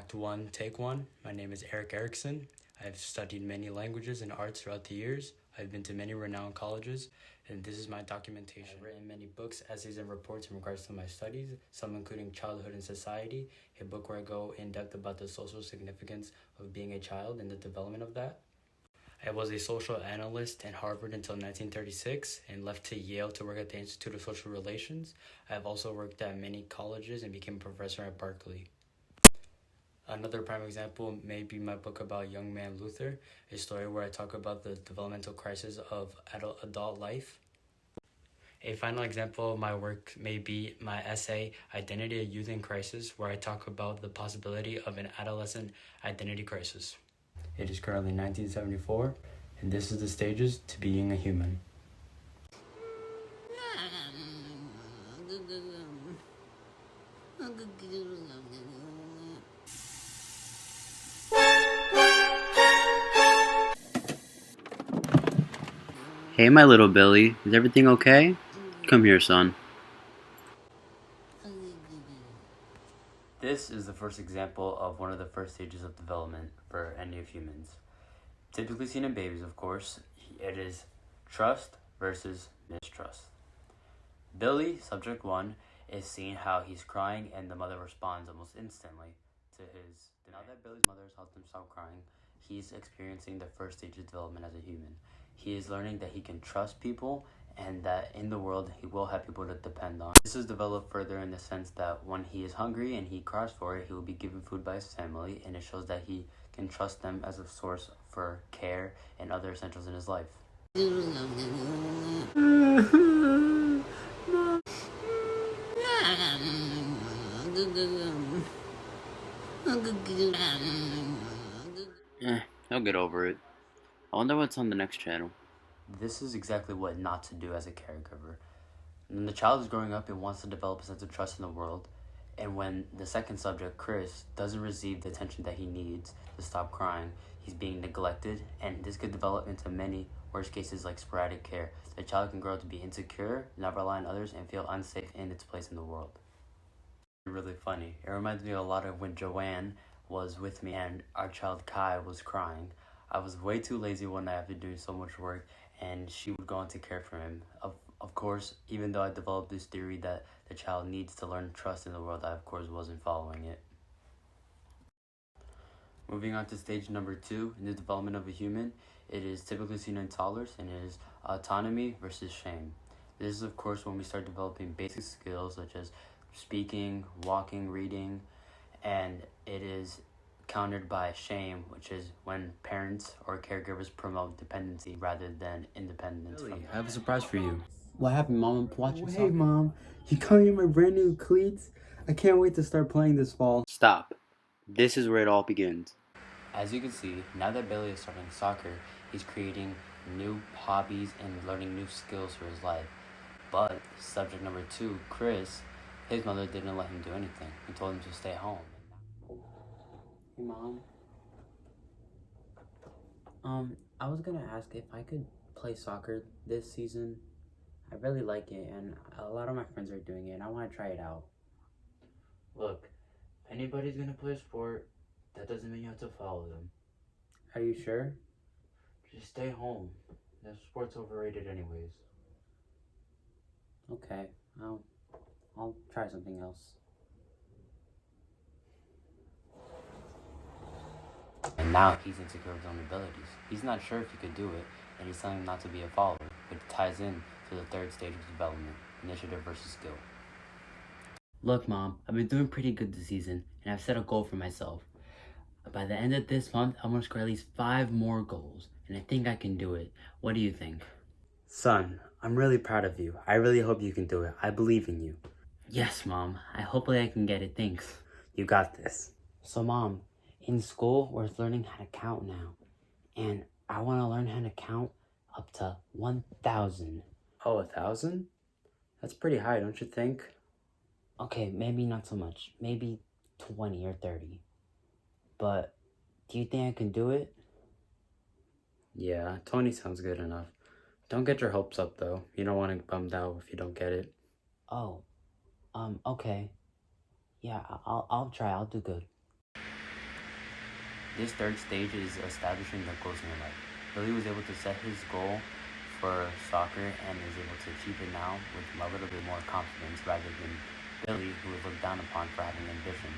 Act 1, Take 1. My name is Eric Erickson. I've studied many languages and arts throughout the years. I've been to many renowned colleges, and this is my documentation. I've written many books, essays, and reports in regards to my studies, some including Childhood and Society, a book where I go in depth about the social significance of being a child and the development of that. I was a social analyst at Harvard until 1936 and left to Yale to work at the Institute of Social Relations. I have also worked at many colleges and became a professor at Berkeley. Another prime example may be my book about young man Luther, a story where I talk about the developmental crisis of adult life. A final example of my work may be my essay, Identity, a Youth in Crisis, where I talk about the possibility of an adolescent identity crisis. It is currently 1974, and this is the stages to being a human. Hey, my little Billy, is everything okay? Come here, son. This is the first example of one of the first stages of development for any of humans. Typically seen in babies, of course, it is trust versus mistrust. Billy, subject 1, is seeing how he's crying and the mother responds almost instantly to his demand. Now that Billy's mother has helped him stop crying, he's experiencing the first stage of development as a human. He is learning that he can trust people and that in the world he will have people to depend on. This is developed further in the sense that when he is hungry and he cries for it, he will be given food by his family, and it shows that he can trust them as a source for care and other essentials in his life. He'll get over it. I wonder what's on the next channel. This is exactly what not to do as a caregiver. When the child is growing up and wants to develop a sense of trust in the world, and when the second subject, Chris, doesn't receive the attention that he needs to stop crying, he's being neglected, and this could develop into many worst cases like sporadic care. The child can grow up to be insecure, not rely on others, and feel unsafe in its place in the world. It's really funny. It reminds me a lot of when Joanne was with me and our child Kai was crying. I was way too lazy one night after doing so much work, and she would go on to care for him. Of course, even though I developed this theory that the child needs to learn trust in the world, I of course wasn't following it. Moving on to stage number 2 in the development of a human, it is typically seen in toddlers, and it is autonomy versus shame. This is of course when we start developing basic skills such as speaking, walking, reading, and it is countered by shame, which is when parents or caregivers promote dependency rather than independence. Billy, I have a surprise for you. What happened, Mom? I'm watching soccer. Hey, Mom. You got me my brand new cleats? I can't wait to start playing this fall. Stop. This is where it all begins. As you can see, now that Billy is starting soccer, he's creating new hobbies and learning new skills for his life. But subject number 2, Chris, his mother didn't let him do anything. He told him to stay home. Hey, Mom. I was gonna ask if I could play soccer this season. I really like it, and a lot of my friends are doing it, and I want to try it out. Look, if anybody's gonna play a sport, that doesn't mean you have to follow them. Are you sure? Just stay home. That sport's overrated anyways. Okay, I'll try something else. And now he's insecure of his own abilities. He's not sure if he could do it, and he's telling him not to be a follower, which ties in to the third stage of development, initiative versus skill. Look, Mom, I've been doing pretty good this season, and I've set a goal for myself. By the end of this month, I want to score at least 5 more goals, and I think I can do it. What do you think? Son, I'm really proud of you. I really hope you can do it. I believe in you. Yes, Mom. Hopefully I can get it. Thanks. You got this. So, Mom, in school, we're learning how to count now, and I want to learn how to count up to 1,000. Oh, 1,000? That's pretty high, don't you think? Okay, maybe not so much. Maybe 20 or 30. But do you think I can do it? Yeah, 20 sounds good enough. Don't get your hopes up, though. You don't want to get bummed out if you don't get it. Oh, okay. Yeah, I'll try. I'll do good. This third stage is establishing the goals in your life. Billy was able to set his goal for soccer and is able to achieve it now with a little bit more confidence rather than Billy, who was looked down upon for having ambition.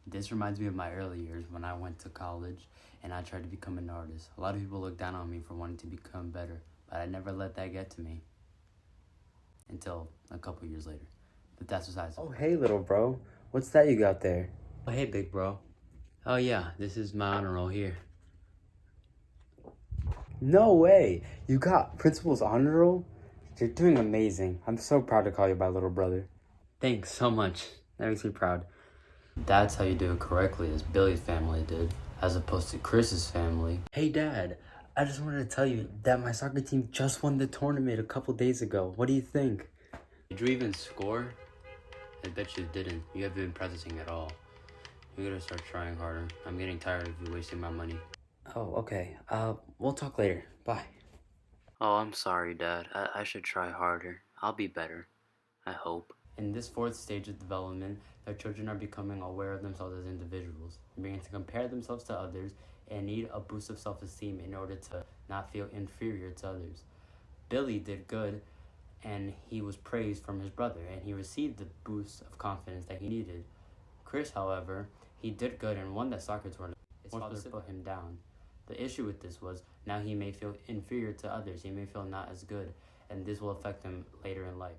This reminds me of my early years when I went to college and I tried to become an artist. A lot of people looked down on me for wanting to become better, but I never let that get to me until a couple years later. But that's besides the point. Oh, hey, little bro. What's that you got there? Oh, hey, big bro. Oh, yeah, this is my honor roll here. No way! You got principal's honor roll? You're doing amazing. I'm so proud to call you my little brother. Thanks so much. That makes me proud. That's how you do it correctly, as Billy's family did, as opposed to Chris's family. Hey, Dad. I just wanted to tell you that my soccer team just won the tournament a couple days ago. What do you think? Did you even score? I bet you didn't. You haven't been practicing at all. You gotta start trying harder. I'm getting tired of you wasting my money. Oh, okay. We'll talk later. Bye. Oh, I'm sorry, Dad. I should try harder. I'll be better. I hope. In this fourth stage of development, their children are becoming aware of themselves as individuals, beginning to compare themselves to others, and need a boost of self-esteem in order to not feel inferior to others. Billy did good, and he was praised from his brother, and he received the boost of confidence that he needed. Chris, however, he did good and won that soccer tournament. His father put him down. The issue with this was now he may feel inferior to others. He may feel not as good, and this will affect him later in life.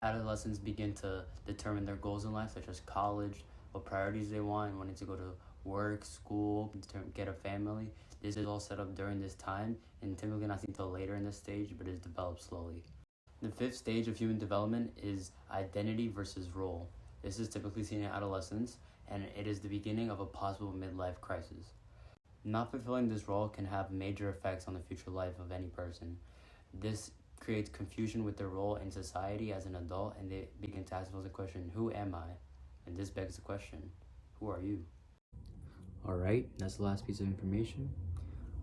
Adolescents begin to determine their goals in life, such as college, what priorities they want, wanting to go to work, school, get a family. This is all set up during this time, and typically not seen until later in this stage, but is developed slowly. The fifth stage of human development is identity versus role. This is typically seen in adolescence, and it is the beginning of a possible midlife crisis. Not fulfilling this role can have major effects on the future life of any person. This creates confusion with their role in society as an adult, and they begin to ask themselves the question, who am I? And this begs the question, who are you? Alright, that's the last piece of information.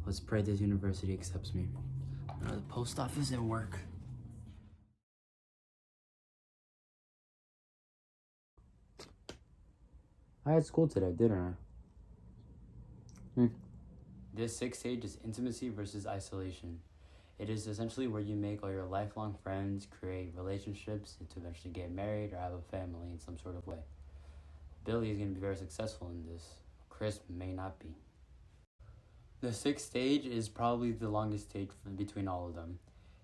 Let's pray this university accepts me. The post office didn't work. I had school today, didn't I? This sixth stage is intimacy versus isolation. It is essentially where you make all your lifelong friends, create relationships, and to eventually get married or have a family in some sort of way. Billy is going to be very successful in this. Chris may not be. The sixth stage is probably the longest stage between all of them.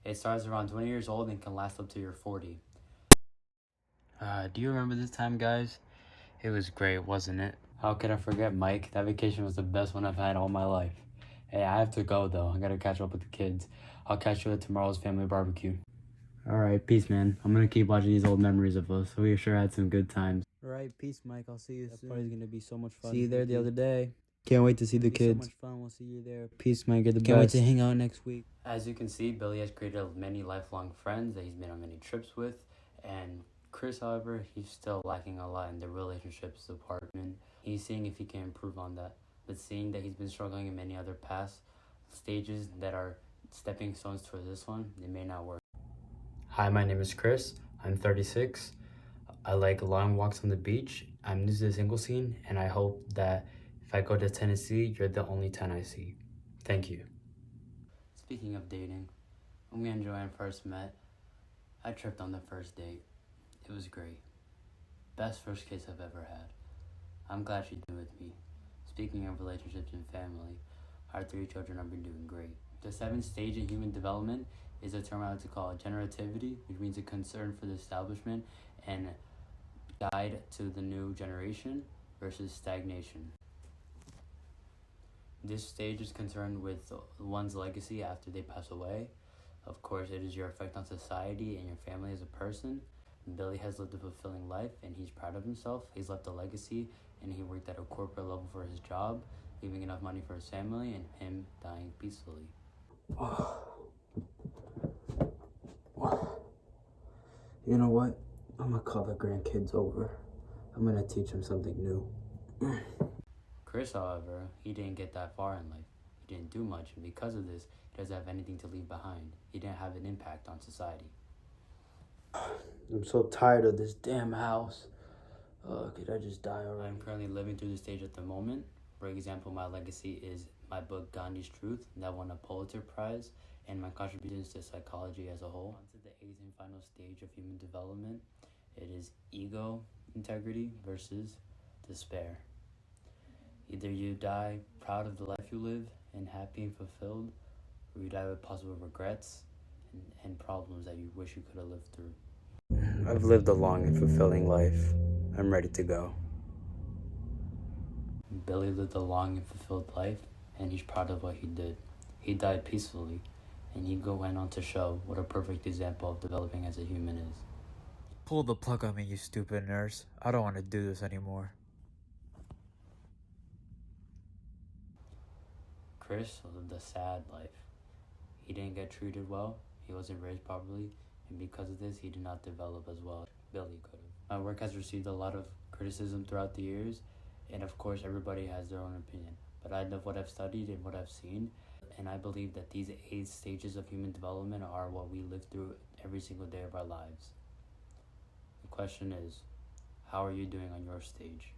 It starts around 20 years old and can last up to your 40. Do you remember this time, guys? It was great, wasn't it? How could I forget, Mike? That vacation was the best one I've had all my life. Hey, I have to go, though. I gotta catch up with the kids. I'll catch you at tomorrow's family barbecue. Alright, peace, man. I'm gonna keep watching these old memories of us. We sure had some good times. Alright, peace, Mike. I'll see you soon. That party's gonna be so much fun. See you there the other day. Can't wait to see the kids. So much fun. We'll see you there. Peace, Mike. You're the Can't wait best. to hang out next week. As you can see, Billy has created many lifelong friends that he's been on many trips with, and Chris, however, he's still lacking a lot in the relationships department. He's seeing if he can improve on that, but seeing that he's been struggling in many other past stages that are stepping stones towards this one, it may not work. Hi, my name is Chris. I'm 36. I like long walks on the beach. I'm new to the single scene, and I hope that if I go to Tennessee, you're the only 10 I see. Thank you. Speaking of dating, when me and Joanne first met, I tripped on the first date. It was great. Best first kiss I've ever had. I'm glad she's been with me. Speaking of relationships and family, our 3 children have been doing great. The 7th stage in human development is a term I like to call generativity, which means a concern for the establishment and guide to the new generation, versus stagnation. This stage is concerned with one's legacy after they pass away. Of course, it is your effect on society and your family as a person. Billy has lived a fulfilling life and he's proud of himself. He's left a legacy and he worked at a corporate level for his job, leaving enough money for his family and him dying peacefully. You know what? I'm gonna call the grandkids over. I'm gonna teach them something new. Chris, however, he didn't get that far in life. He didn't do much, and because of this, he doesn't have anything to leave behind. He didn't have an impact on society. I'm so tired of this damn house. Could I just die already? I'm currently living through the stage at the moment. For example, my legacy is my book Gandhi's Truth that won a Pulitzer Prize, and my contributions to psychology as a whole. On to the eighth and final stage of human development. It is ego integrity versus despair. Either you die proud of the life you live and happy and fulfilled, or you die with possible regrets and problems that you wish you could have lived through. I've lived a long and fulfilling life. I'm ready to go. Billy lived a long and fulfilled life, and he's proud of what he did. He died peacefully, and he went on to show what a perfect example of developing as a human is. Pull the plug on me, you stupid nurse. I don't want to do this anymore. Chris lived a sad life. He didn't get treated well, he wasn't raised properly, and because of this, he did not develop as well as Billy could have. My work has received a lot of criticism throughout the years, and of course, everybody has their own opinion. But I know what I've studied and what I've seen, and I believe that these 8 stages of human development are what we live through every single day of our lives. The question is, how are you doing on your stage?